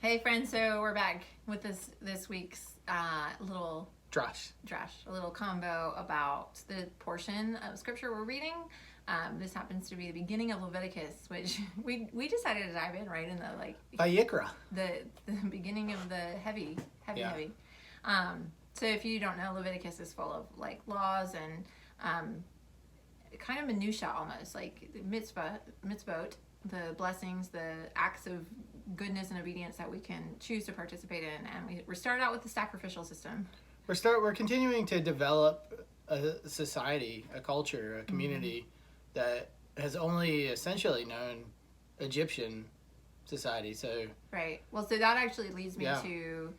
Hey friends, so we're back with this week's little Drash. a little combo about the portion of scripture we're reading. This happens to be the beginning of Leviticus, which we decided to dive in right in the Vayikra. the beginning of the heavy. Yeah. So if you don't know, Leviticus is full of like laws and kind of minutia almost, like mitzvot, the blessings, the acts of goodness and obedience that we can choose to participate in. And we started out with the sacrificial system. We're continuing to develop a society, a culture, a community that has only essentially known Egyptian society. So Right. Well, so that actually leads me Yeah. to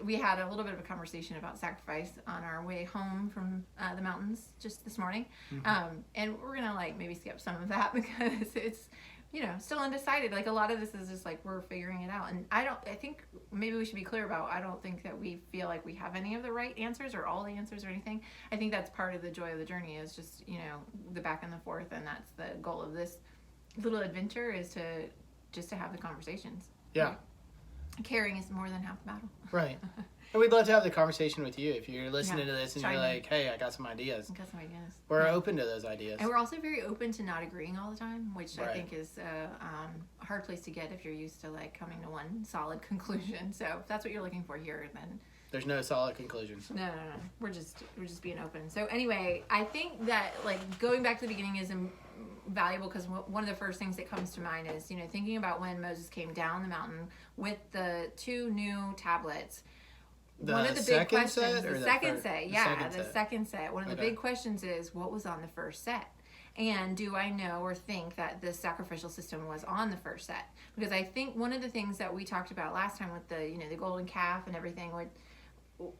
we had a little bit of a conversation about sacrifice on our way home from the mountains just this morning. And we're gonna maybe skip some of that because it's still undecided. Like a lot of this is just like we're figuring it out. And I think maybe we should be clear about, I don't think that we feel like we have any of the right answers or all the answers or anything. I think that's part of the joy of the journey, is just the back and the forth, and that's the goal of this little adventure, is to have the conversations. yeah, Caring is more than half the battle. right. And we'd love to have the conversation with you if you're listening Yeah. to this and Chime you're in. like, hey, I got some ideas. Got some ideas. We're Yeah. open to those ideas. And we're also very open to not agreeing all the time, which I Right. think is a hard place to get if you're used to coming to one solid conclusion. So if that's what you're looking for here, then There's no solid conclusions. no. We're just being open. So anyway, I think that going back to the beginning is valuable, because one of the first things that comes to mind is thinking about when Moses came down the mountain with the 2 new tablets. One of the big questions, the second set. One of the big questions is, what was on the first set? And do I know or think that the sacrificial system was on the first set? Because I think one of the things that we talked about last time with the golden calf and everything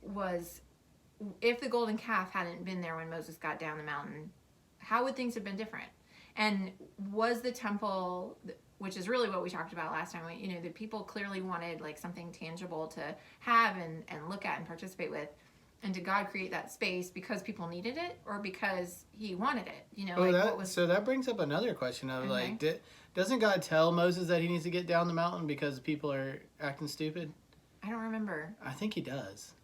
was, if the golden calf hadn't been there when Moses got down the mountain, how would things have been different? And was the temple, which is really what we talked about last time, the people clearly wanted something tangible to have and look at and participate with. And did God create that space because people needed it, or because he wanted it? So that brings up another question of Okay. doesn't God tell Moses that he needs to get down the mountain because people are acting stupid? I don't remember. I think he does.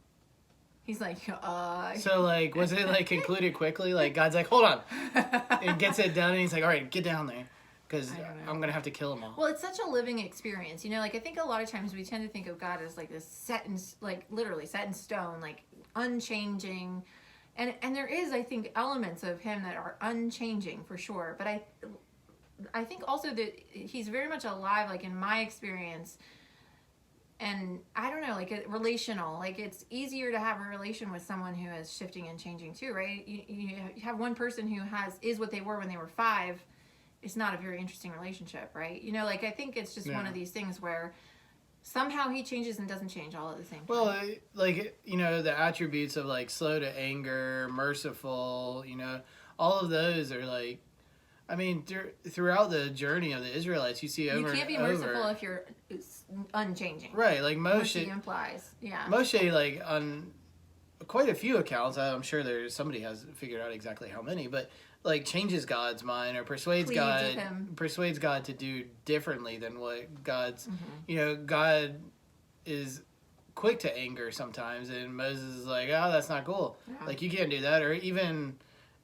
He's like, So was it concluded quickly? God's like, hold on, and gets it done, and he's like, all right, get down there, because I don't know. I'm gonna have to kill them all. Well, it's such a living experience, I think a lot of times we tend to think of God as this set in, literally set in stone, unchanging, and there is, I think, elements of him that are unchanging for sure. But I think also that he's very much alive, in my experience. And I don't know, relational, it's easier to have a relation with someone who is shifting and changing too, right? You have one person who is what they were when they were 5. It's not a very interesting relationship, right? I think it's just one of these things where somehow he changes and doesn't change all at the same time. Well, the attributes of slow to anger, merciful, all of those are throughout the journey of the Israelites, you see over and over. You can't be merciful if you're unchanging. Right, Moshe. He implies, yeah. Moshe, on quite a few accounts, I'm sure somebody has figured out exactly how many, but changes God's mind or persuades God to do differently than what God's. God is quick to anger sometimes, and Moses is like, oh, that's not cool. Yeah. You can't do that. Or even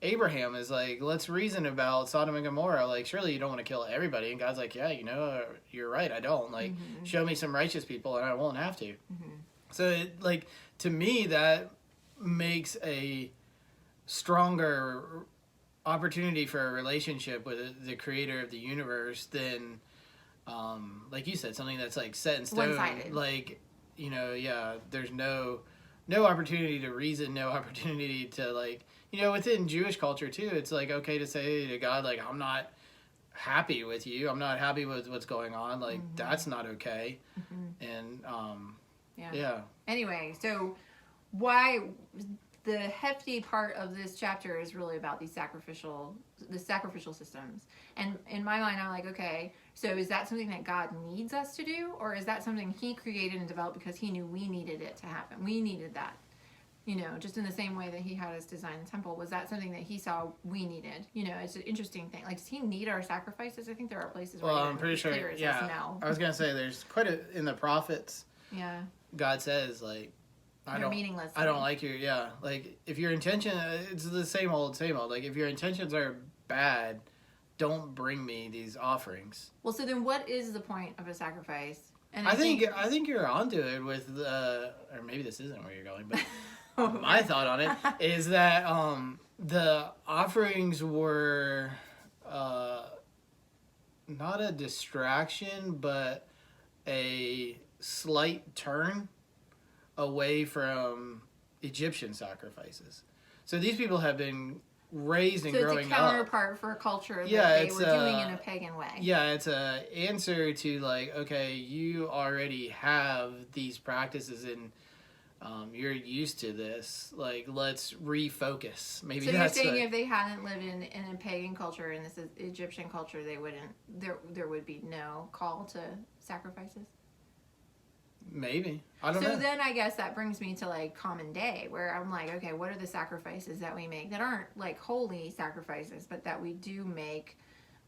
Abraham is like, let's reason about Sodom and Gomorrah. Surely you don't want to kill everybody. And God's like, yeah, you're right. I don't. Show me some righteous people and I won't have to. So to me, that makes a stronger opportunity for a relationship with the creator of the universe than, like you said, something that's set in stone. One-sided. There's no opportunity to reason, no opportunity to within Jewish culture too, it's okay to say to God, I'm not happy with you. I'm not happy with what's going on. That's not okay. And, yeah. Anyway, so why the hefty part of this chapter is really about the sacrificial systems. And in my mind, I'm like, okay, so is that something that God needs us to do? Or is that something he created and developed because he knew we needed it to happen? We needed that. you know, just in the same way that he had us design the temple. Was that something that he saw we needed? You know, it's an interesting thing. Like, does he need our sacrifices? I think there are places where I'm pretty sure, yeah. No. I was going to say, there's quite in the prophets, yeah, God says, like, You're meaningless. I don't like your, like, if your intention, it's the same old. Like, if your intentions are bad, don't bring me these offerings. Well, so then what is the point of a sacrifice? And I think you're onto it with or maybe this isn't where you're going, but my thought on it is that the offerings were not a distraction, but a slight turn away from Egyptian sacrifices. So these people have been raised and growing up. So it's a counterpart for a culture that they were doing in a pagan way. Yeah, it's a answer to, like, okay, you already have these practices and you're used to this. Like, let's refocus. Maybe so that's you're saying if they hadn't lived in a pagan culture, in this Egyptian culture, they wouldn't. There would be no call to sacrifices. Maybe. I don't know. So then I guess that brings me to, like, common day, where I'm like, okay, what are the sacrifices that we make that aren't, like, holy sacrifices, but that we do make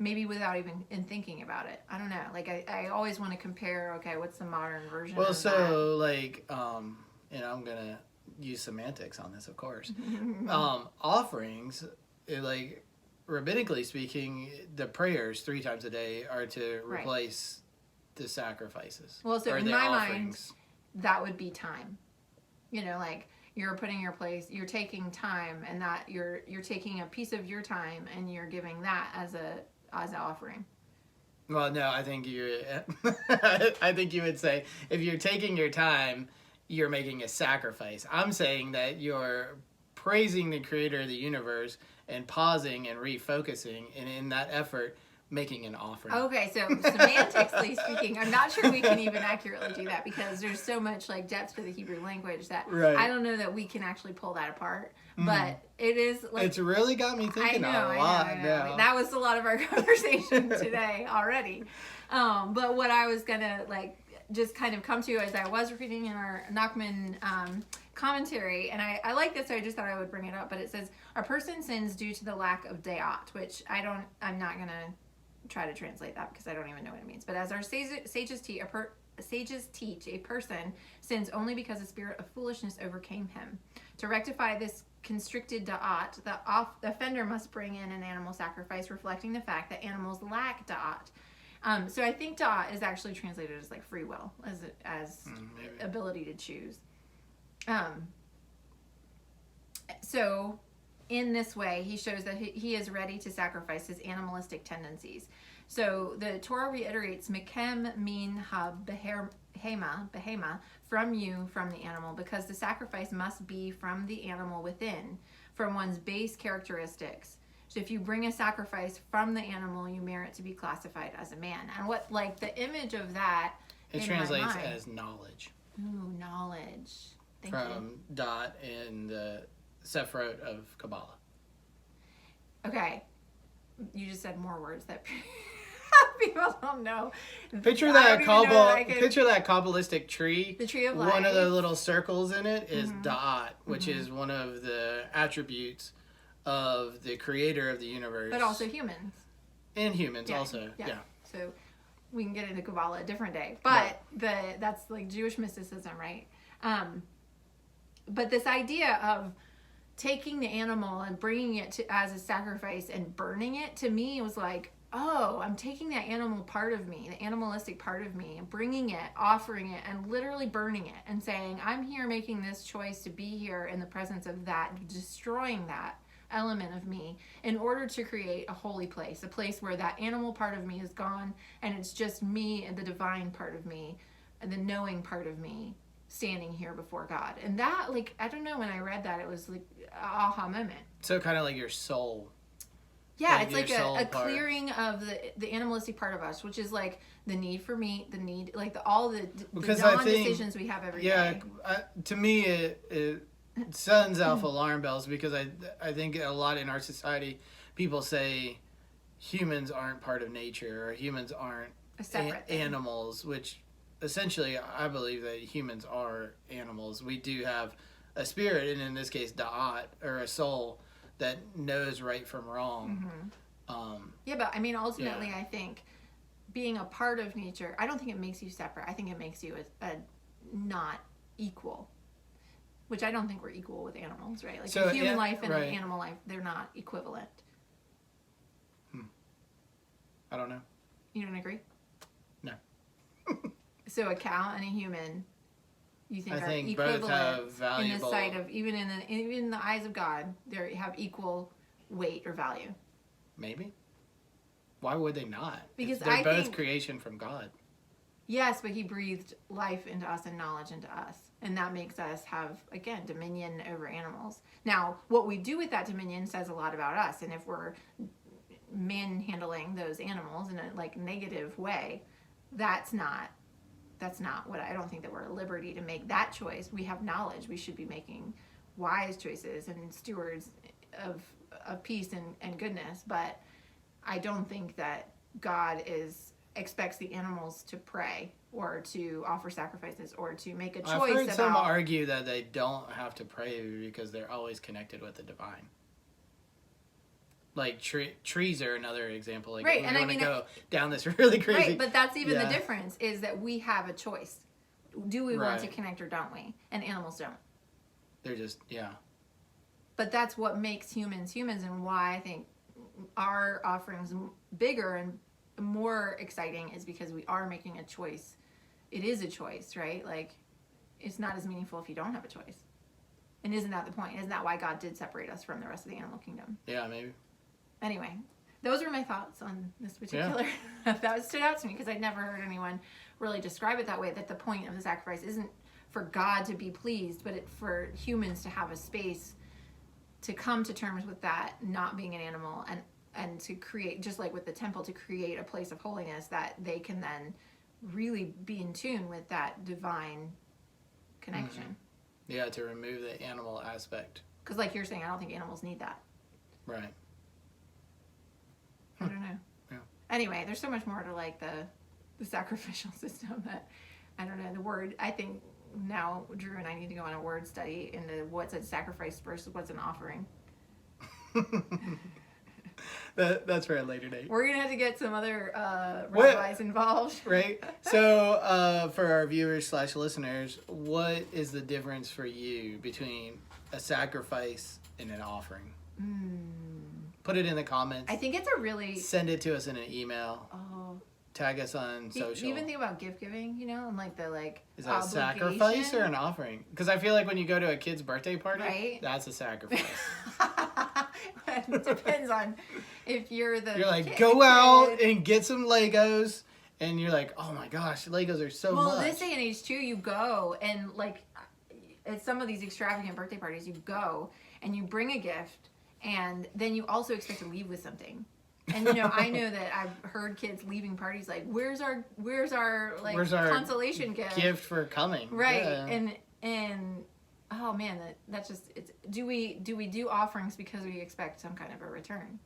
maybe without even thinking about it? I don't know. Like, I always want to compare, okay, what's the modern version of that? Well, so, like, and I'm going to use semantics on this, of course. Offerings, like, rabbinically speaking, the prayers 3 times a day are to replace the sacrifices. Well, so in my mind, that would be time. You know, like, you're putting you're taking time, and that you're taking a piece of your time and you're giving that as an offering. Well, no, I think I think you would say if you're taking your time, you're making a sacrifice. I'm saying that you're praising the creator of the universe and pausing and refocusing, and in that effort, making an offering. Okay, so semantically speaking, I'm not sure we can even accurately do that, because there's so much, like, depth to the Hebrew language that I don't know that we can actually pull that apart. But it is, like, it's really got me thinking a lot. I know. That was a lot of our conversation today already. But what I was gonna, like, just kind of come to as I was reading in our Nachman commentary, and I like this, so I just thought I would bring it up. But it says, a person sins due to the lack of dayat, which I'm not gonna try to translate that because I don't even know what it means. But as our sages teach, a person sins only because the spirit of foolishness overcame him. To rectify this constricted da'at, the offender must bring in an animal sacrifice, reflecting the fact that animals lack da'at. So I think da'at is actually translated as, like, free will, as ability to choose. So in this way, he shows that he is ready to sacrifice his animalistic tendencies. So the Torah reiterates, "Mekem min behema, from you, from the animal," because the sacrifice must be from the animal within, from one's base characteristics. So if you bring a sacrifice from the animal, you merit to be classified as a man. And what, like, the image of that, it translates as knowledge. Ooh, knowledge. Thank from you. Dot in the Sephirot of Kabbalah. Okay, you just said more words that people don't know. Picture that Kabbalistic tree. The tree of life. One of the little circles in it is Da'at, which is one of the attributes of the creator of the universe. But also humans. And humans also, yeah. So we can get into Kabbalah a different day. But that's, like, Jewish mysticism, right? But this idea of taking the animal and bringing it as a sacrifice and burning it, to me, was like, oh, I'm taking that animal part of me, the animalistic part of me, and bringing it, offering it, and literally burning it, and saying, I'm here making this choice to be here in the presence of that, destroying that element of me in order to create a holy place, a place where that animal part of me is gone, and it's just me and the divine part of me, and the knowing part of me, standing here before God. And that, like, I don't know, when I read that, it was like an aha moment. So kind of like your soul. Yeah, like, it's like a clearing of the animalistic part of us, which is, like, the need for meat, the need, like, all the dumb decisions we have every day. To me, it sends off alarm bells, because I think a lot in our society, people say humans aren't part of nature, or humans aren't animals, which essentially I believe that humans are animals. We do have a spirit, and in this case, da'at, or a soul that knows right from wrong. Yeah, but I mean, ultimately, I think being a part of nature, I don't think it makes you separate. I think it makes you a not equal, which I don't think we're equal with animals, right? Like So, a human yeah, life and right. an animal life, they're not equivalent. I don't know. You don't agree? No. So a cow and a human, you think I are think both equivalent have valuable... in the sight of, even in the eyes of God, they have equal weight or value. Maybe. Why would they not? Because they're both creation from God. Yes, but he breathed life into us and knowledge into us. And that makes us have, again, dominion over animals. Now, what we do with that dominion says a lot about us. And if we're manhandling those animals in a like negative way, that's not what I don't think that we're at liberty to make that choice. We have knowledge. We should be making wise choices and stewards of peace and goodness. But I don't think that God expects the animals to pray or to offer sacrifices or to make a choice. I've heard some argue that they don't have to pray because they're always connected with the divine. Like trees are another example. Like, right, we and want to go down this really crazy. Right, but that's even the difference is that we have a choice. Do we want to connect or don't we? And animals don't. They're just But that's what makes humans humans, and why I think our offerings bigger and more exciting is because we are making a choice. It is a choice, right? Like, it's not as meaningful if you don't have a choice. And isn't that the point? Isn't that why God did separate us from the rest of the animal kingdom? Yeah, maybe. Anyway, those were my thoughts on this particular. That stood out to me because I'd never heard anyone really describe it that way. That the point of the sacrifice isn't for God to be pleased, but for humans to have a space to come to terms with that not being an animal, and to create, just like with the temple, to create a place of holiness that they can then really be in tune with that divine connection. Yeah, to remove the animal aspect. Because like you're saying, I don't think animals need that. Right. I don't know. Yeah. Anyway, there's so much more to like the sacrificial system that, I don't know, the word, I think now Drew and I need to go on a word study into what's a sacrifice versus what's an offering. That's for a later date. We're going to have to get some other rabbis involved. Right. So for our viewers / listeners, what is the difference for you between a sacrifice and an offering? Put it in the comments. I think it's a really... Send it to us in an email. Oh. Tag us on social. Even think about gift giving, and like the Is that a sacrifice or an offering? Because I feel like when you go to a kid's birthday party, right? That's a sacrifice. It depends on if you're the You're like, kid, go out and get some Legos, and you're like, oh my gosh, Legos are so much. Well, this day and age too, you go and like at some of these extravagant birthday parties, you go and you bring a gift, and then you also expect to leave with something. And I know that I've heard kids leaving parties like, where's our consolation gift for coming? Right. Yeah. And oh man, that's just, it's, do we do offerings because we expect some kind of a return?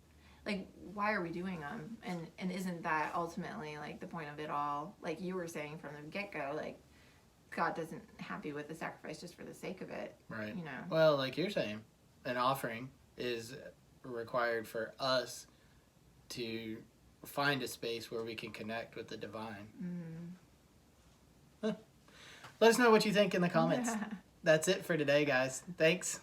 Like, why are we doing them? And isn't that ultimately like the point of it all? Like you were saying from the get-go, like God doesn't happy with the sacrifice just for the sake of it. Right. Well, like you're saying, an offering is required for us to find a space where we can connect with the divine. Let us know what you think in the comments. That's it for today, guys. Thanks.